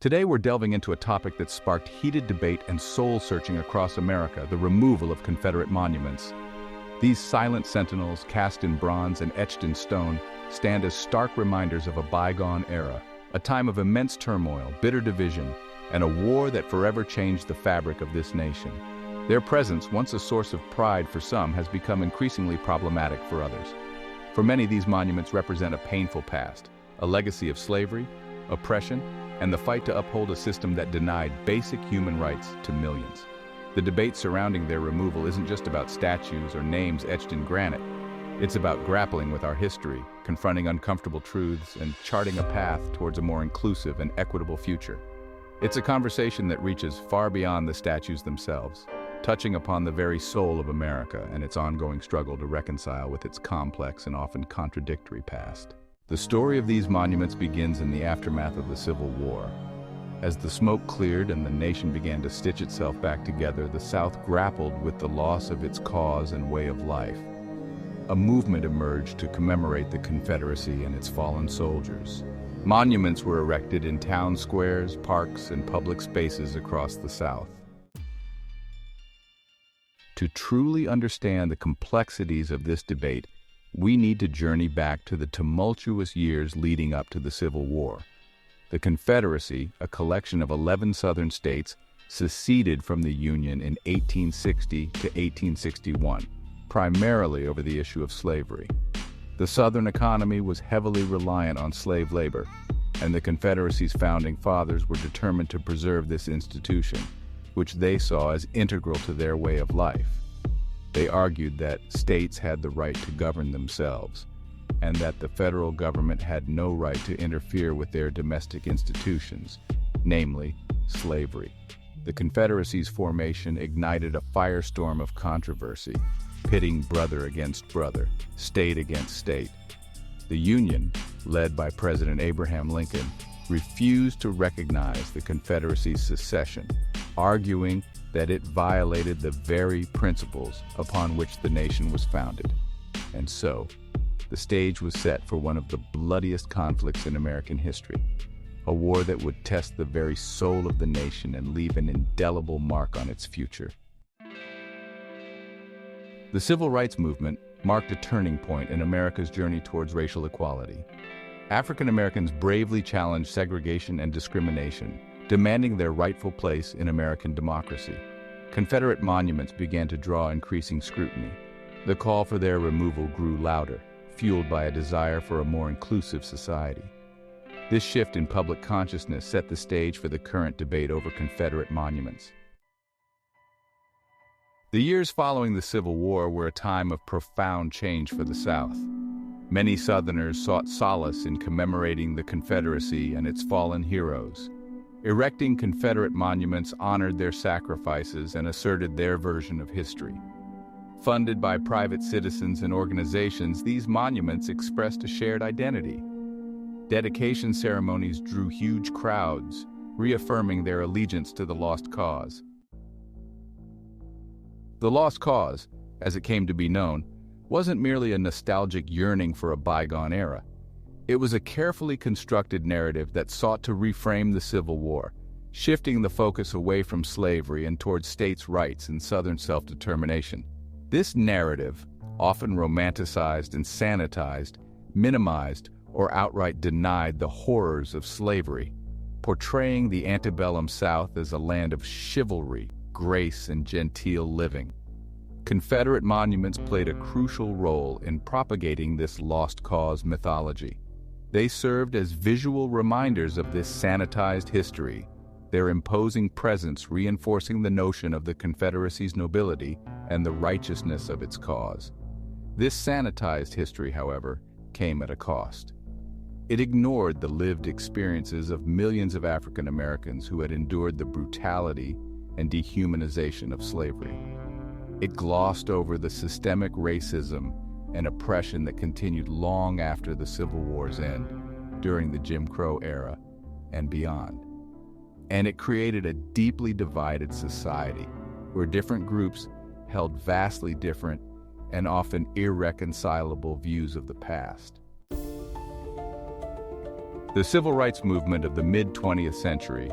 Today we're delving into a topic that sparked heated debate and soul-searching across America: the removal of Confederate monuments. These silent sentinels, cast in bronze and etched in stone, stand as stark reminders of a bygone era, a time of immense turmoil, bitter division, and a war that forever changed the fabric of this nation. Their presence, once a source of pride for some, has become increasingly problematic for others. For many, these monuments represent a painful past, a legacy of slavery, oppression, and the fight to uphold a system that denied basic human rights to millions. The debate surrounding their removal isn't just about statues or names etched in granite. It's about grappling with our history, confronting uncomfortable truths, and charting a path towards a more inclusive and equitable future. It's a conversation that reaches far beyond the statues themselves, touching upon the very soul of America and its ongoing struggle to reconcile with its complex and often contradictory past. The story of these monuments begins in the aftermath of the Civil War. As the smoke cleared and the nation began to stitch itself back together, the South grappled with the loss of its cause and way of life. A movement emerged to commemorate the Confederacy and its fallen soldiers. Monuments were erected in town squares, parks, and public spaces across the South. To truly understand the complexities of this debate, we need to journey back to the tumultuous years leading up to the Civil War. The Confederacy, a collection of 11 Southern states, seceded from the Union in 1860 to 1861, primarily over the issue of slavery. The Southern economy was heavily reliant on slave labor, and the Confederacy's founding fathers were determined to preserve this institution, which they saw as integral to their way of life. They argued that states had the right to govern themselves, and that the federal government had no right to interfere with their domestic institutions, namely slavery. The Confederacy's formation ignited a firestorm of controversy, pitting brother against brother, state against state. The Union, led by President Abraham Lincoln, refused to recognize the Confederacy's secession, arguing that it violated the very principles upon which the nation was founded. And so, the stage was set for one of the bloodiest conflicts in American history, a war that would test the very soul of the nation and leave an indelible mark on its future. The Civil Rights Movement marked a turning point in America's journey towards racial equality. African Americans bravely challenged segregation and discrimination, demanding their rightful place in American democracy. Confederate monuments began to draw increasing scrutiny. The call for their removal grew louder, fueled by a desire for a more inclusive society. This shift in public consciousness set the stage for the current debate over Confederate monuments. The years following the Civil War were a time of profound change for the South. Many Southerners sought solace in commemorating the Confederacy and its fallen heroes. Erecting Confederate monuments honored their sacrifices and asserted their version of history. Funded by private citizens and organizations, these monuments expressed a shared identity. Dedication ceremonies drew huge crowds, reaffirming their allegiance to the lost cause. The lost cause, as it came to be known, wasn't merely a nostalgic yearning for a bygone era. It was a carefully constructed narrative that sought to reframe the Civil War, shifting the focus away from slavery and towards states' rights and Southern self-determination. This narrative, often romanticized and sanitized, minimized or outright denied the horrors of slavery, portraying the antebellum South as a land of chivalry, grace, and genteel living. Confederate monuments played a crucial role in propagating this lost cause mythology. They served as visual reminders of this sanitized history, their imposing presence reinforcing the notion of the Confederacy's nobility and the righteousness of its cause. This sanitized history, however, came at a cost. It ignored the lived experiences of millions of African Americans who had endured the brutality and dehumanization of slavery. It glossed over the systemic racism and oppression that continued long after the Civil War's end, during the Jim Crow era and beyond. And it created a deeply divided society where different groups held vastly different and often irreconcilable views of the past. The civil rights movement of the mid-20th century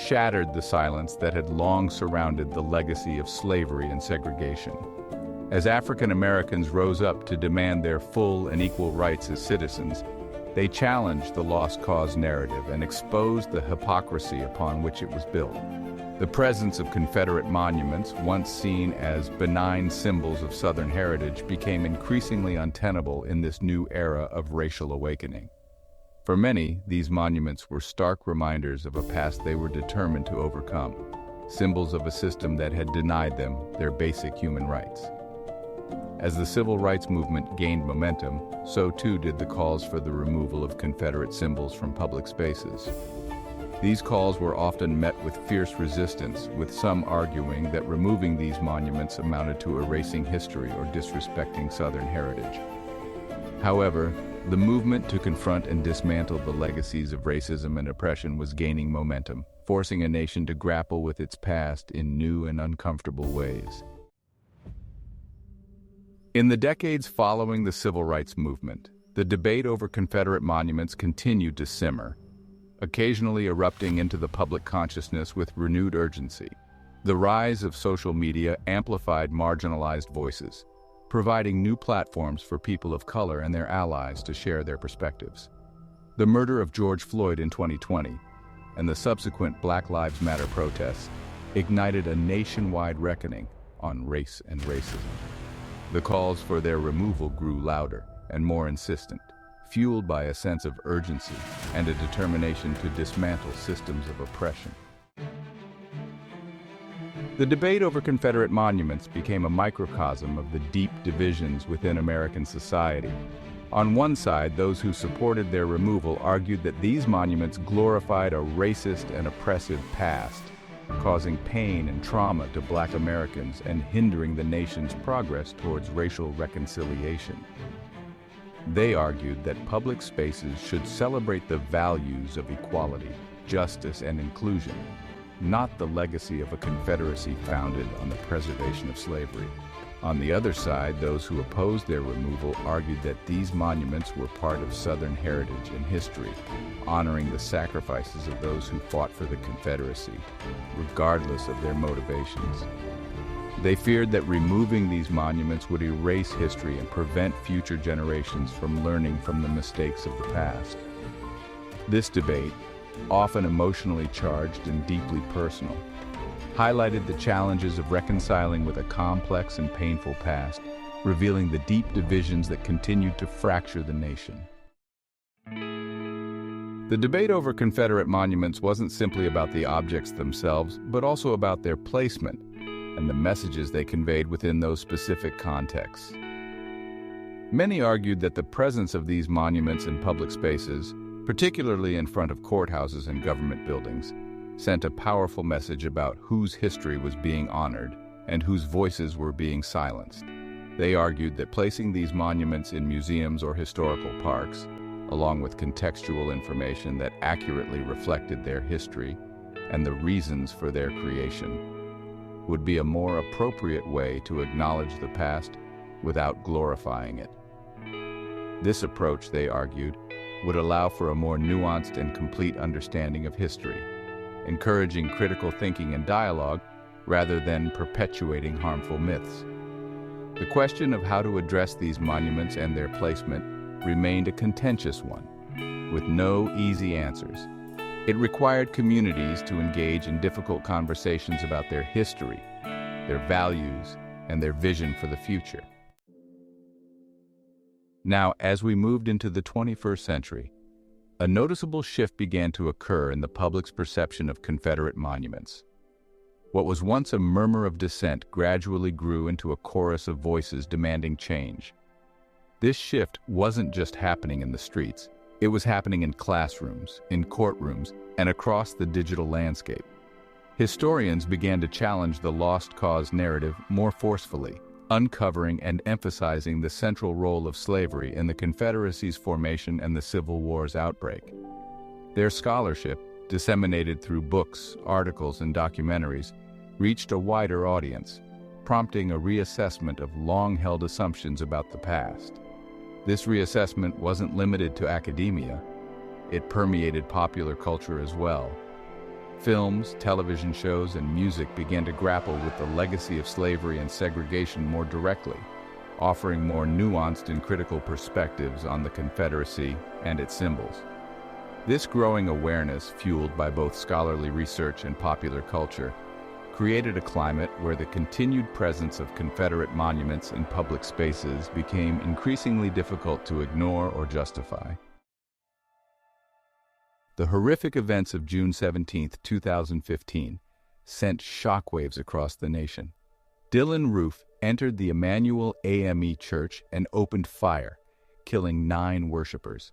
shattered the silence that had long surrounded the legacy of slavery and segregation. As African Americans rose up to demand their full and equal rights as citizens, they challenged the lost cause narrative and exposed the hypocrisy upon which it was built. The presence of Confederate monuments, once seen as benign symbols of Southern heritage, became increasingly untenable in this new era of racial awakening. For many, these monuments were stark reminders of a past they were determined to overcome, symbols of a system that had denied them their basic human rights. As the civil rights movement gained momentum, so too did the calls for the removal of Confederate symbols from public spaces. These calls were often met with fierce resistance, with some arguing that removing these monuments amounted to erasing history or disrespecting Southern heritage. However, the movement to confront and dismantle the legacies of racism and oppression was gaining momentum, forcing a nation to grapple with its past in new and uncomfortable ways. In the decades following the civil rights movement, the debate over Confederate monuments continued to simmer, occasionally erupting into the public consciousness with renewed urgency. The rise of social media amplified marginalized voices, providing new platforms for people of color and their allies to share their perspectives. The murder of George Floyd in 2020 and the subsequent Black Lives Matter protests ignited a nationwide reckoning on race and racism. The calls for their removal grew louder and more insistent, fueled by a sense of urgency and a determination to dismantle systems of oppression. The debate over Confederate monuments became a microcosm of the deep divisions within American society. On one side, those who supported their removal argued that these monuments glorified a racist and oppressive past, causing pain and trauma to Black Americans and hindering the nation's progress towards racial reconciliation. They argued that public spaces should celebrate the values of equality, justice, and inclusion, not the legacy of a Confederacy founded on the preservation of slavery. On the other side, those who opposed their removal argued that these monuments were part of Southern heritage and history, honoring the sacrifices of those who fought for the Confederacy, regardless of their motivations. They feared that removing these monuments would erase history and prevent future generations from learning from the mistakes of the past. This debate, often emotionally charged and deeply personal, highlighted the challenges of reconciling with a complex and painful past, revealing the deep divisions that continued to fracture the nation. The debate over Confederate monuments wasn't simply about the objects themselves, but also about their placement and the messages they conveyed within those specific contexts. Many argued that the presence of these monuments in public spaces, particularly in front of courthouses and government buildings, sent a powerful message about whose history was being honored and whose voices were being silenced. They argued that placing these monuments in museums or historical parks, along with contextual information that accurately reflected their history and the reasons for their creation, would be a more appropriate way to acknowledge the past without glorifying it. This approach, they argued, would allow for a more nuanced and complete understanding of history, encouraging critical thinking and dialogue rather than perpetuating harmful myths. The question of how to address these monuments and their placement remained a contentious one, with no easy answers. It required communities to engage in difficult conversations about their history, their values, and their vision for the future. Now, as we moved into the 21st century, a noticeable shift began to occur in the public's perception of Confederate monuments. What was once a murmur of dissent gradually grew into a chorus of voices demanding change. This shift wasn't just happening in the streets. It was happening in classrooms, in courtrooms, and across the digital landscape. Historians began to challenge the lost cause narrative more forcefully, uncovering and emphasizing the central role of slavery in the Confederacy's formation and the Civil War's outbreak. Their scholarship, disseminated through books, articles, and documentaries, reached a wider audience, prompting a reassessment of long-held assumptions about the past. This reassessment wasn't limited to academia. it permeated popular culture as well. Films, television shows, and music began to grapple with the legacy of slavery and segregation more directly, offering more nuanced and critical perspectives on the Confederacy and its symbols. This growing awareness, fueled by both scholarly research and popular culture, created a climate where the continued presence of Confederate monuments in public spaces became increasingly difficult to ignore or justify. The horrific events of June 17, 2015, sent shockwaves across the nation. Dylan Roof entered the Emanuel AME Church and opened fire, killing 9 worshipers.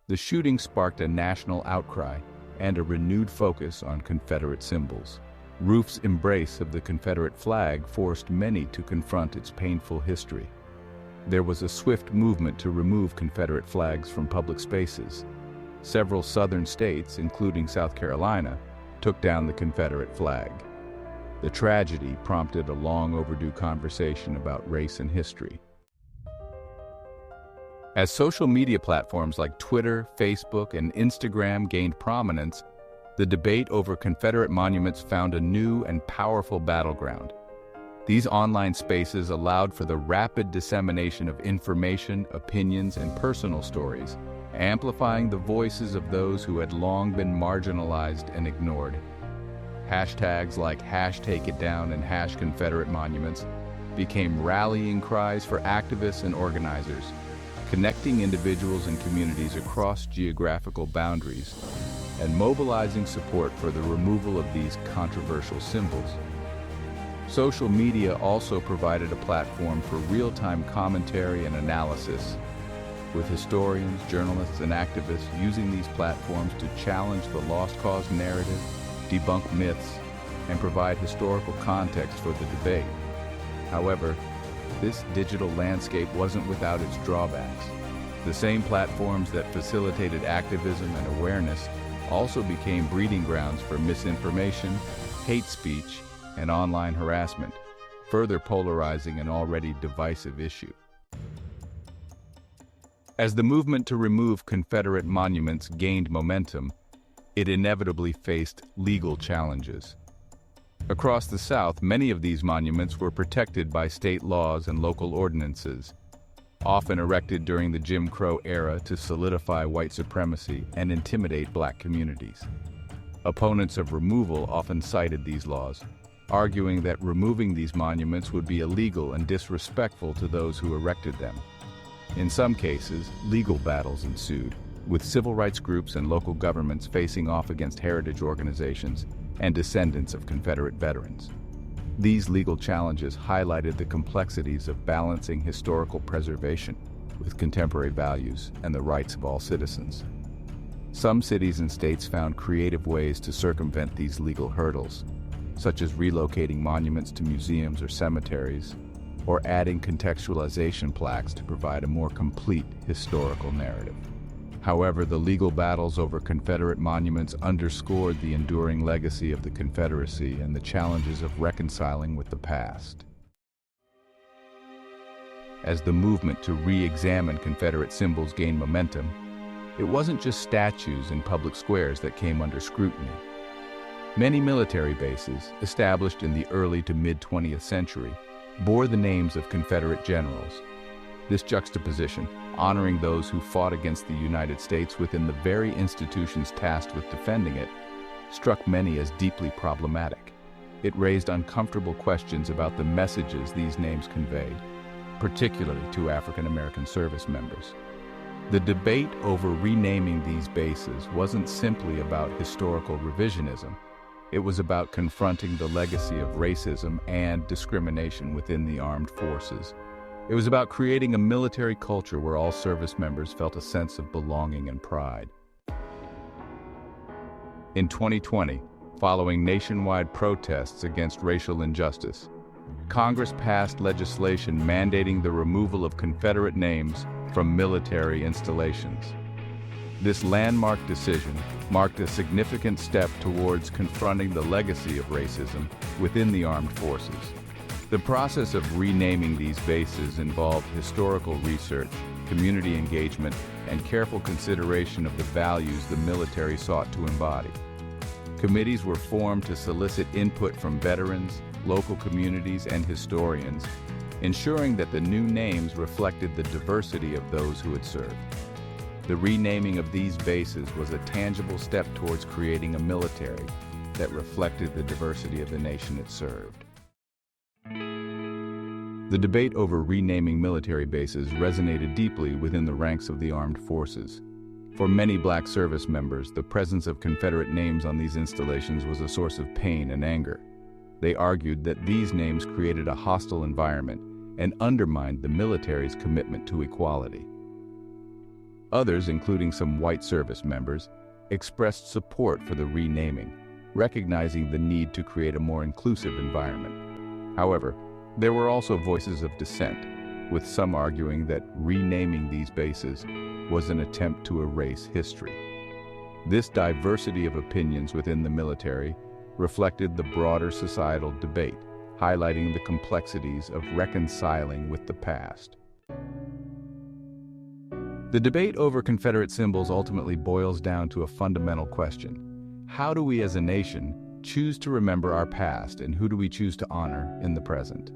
The shooting sparked a national outcry and a renewed focus on Confederate symbols. Roof's embrace of the Confederate flag forced many to confront its painful history. There was a swift movement to remove Confederate flags from public spaces. Several southern states, including South Carolina, took down the Confederate flag. The tragedy prompted a long overdue conversation about race and history. As social media platforms like Twitter, Facebook, and Instagram gained prominence, the debate over Confederate monuments found a new and powerful battleground. These online spaces allowed for the rapid dissemination of information, opinions, and personal stories, amplifying the voices of those who had long been marginalized and ignored. Hashtags like #TakeItDown and #ConfederateMonuments became rallying cries for activists and organizers, connecting individuals and communities across geographical boundaries and mobilizing support for the removal of these controversial symbols. Social media also provided a platform for real-time commentary and analysis, with historians, journalists, and activists using these platforms to challenge the lost cause narrative, debunk myths, and provide historical context for the debate. However, this digital landscape wasn't without its drawbacks. The same platforms that facilitated activism and awareness also became breeding grounds for misinformation, hate speech, and online harassment, further polarizing an already divisive issue. As the movement to remove Confederate monuments gained momentum, it inevitably faced legal challenges. Across the South, many of these monuments were protected by state laws and local ordinances, often erected during the Jim Crow era to solidify white supremacy and intimidate black communities. Opponents of removal often cited these laws, arguing that removing these monuments would be illegal and disrespectful to those who erected them. In some cases, legal battles ensued, with civil rights groups and local governments facing off against heritage organizations and descendants of Confederate veterans. These legal challenges highlighted the complexities of balancing historical preservation with contemporary values and the rights of all citizens. Some cities and states found creative ways to circumvent these legal hurdles, such as relocating monuments to museums or cemeteries, or adding contextualization plaques to provide a more complete historical narrative. However, the legal battles over Confederate monuments underscored the enduring legacy of the Confederacy and the challenges of reconciling with the past. As the movement to re-examine Confederate symbols gained momentum, it wasn't just statues in public squares that came under scrutiny. Many military bases, established in the early to mid-20th century, bore the names of Confederate generals. This juxtaposition, honoring those who fought against the United States within the very institutions tasked with defending it, struck many as deeply problematic. It raised uncomfortable questions about the messages these names conveyed, particularly to African American service members. The debate over renaming these bases wasn't simply about historical revisionism. It was about confronting the legacy of racism and discrimination within the armed forces. It was about creating a military culture where all service members felt a sense of belonging and pride. In 2020, following nationwide protests against racial injustice, Congress passed legislation mandating the removal of Confederate names from military installations. This landmark decision marked a significant step towards confronting the legacy of racism within the armed forces. The process of renaming these bases involved historical research, community engagement, and careful consideration of the values the military sought to embody. Committees were formed to solicit input from veterans, local communities, and historians, ensuring that the new names reflected the diversity of those who had served. The renaming of these bases was a tangible step towards creating a military that reflected the diversity of the nation it served. The debate over renaming military bases resonated deeply within the ranks of the armed forces. For many Black service members, the presence of Confederate names on these installations was a source of pain and anger. They argued that these names created a hostile environment and undermined the military's commitment to equality. Others, including some white service members, expressed support for the renaming, recognizing the need to create a more inclusive environment. However, there were also voices of dissent, with some arguing that renaming these bases was an attempt to erase history. This diversity of opinions within the military reflected the broader societal debate, highlighting the complexities of reconciling with the past. The debate over Confederate symbols ultimately boils down to a fundamental question. How do we as a nation choose to remember our past, and who do we choose to honor in the present?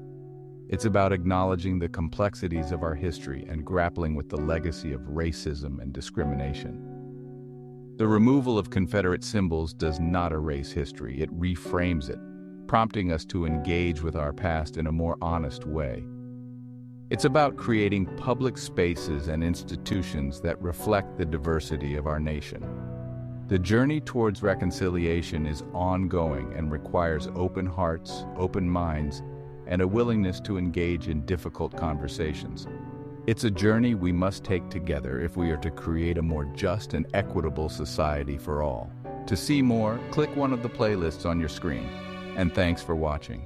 It's about acknowledging the complexities of our history and grappling with the legacy of racism and discrimination. The removal of Confederate symbols does not erase history, it reframes it, prompting us to engage with our past in a more honest way. It's about creating public spaces and institutions that reflect the diversity of our nation. The journey towards reconciliation is ongoing and requires open hearts, open minds, and a willingness to engage in difficult conversations. It's a journey we must take together if we are to create a more just and equitable society for all. To see more, click one of the playlists on your screen. And thanks for watching.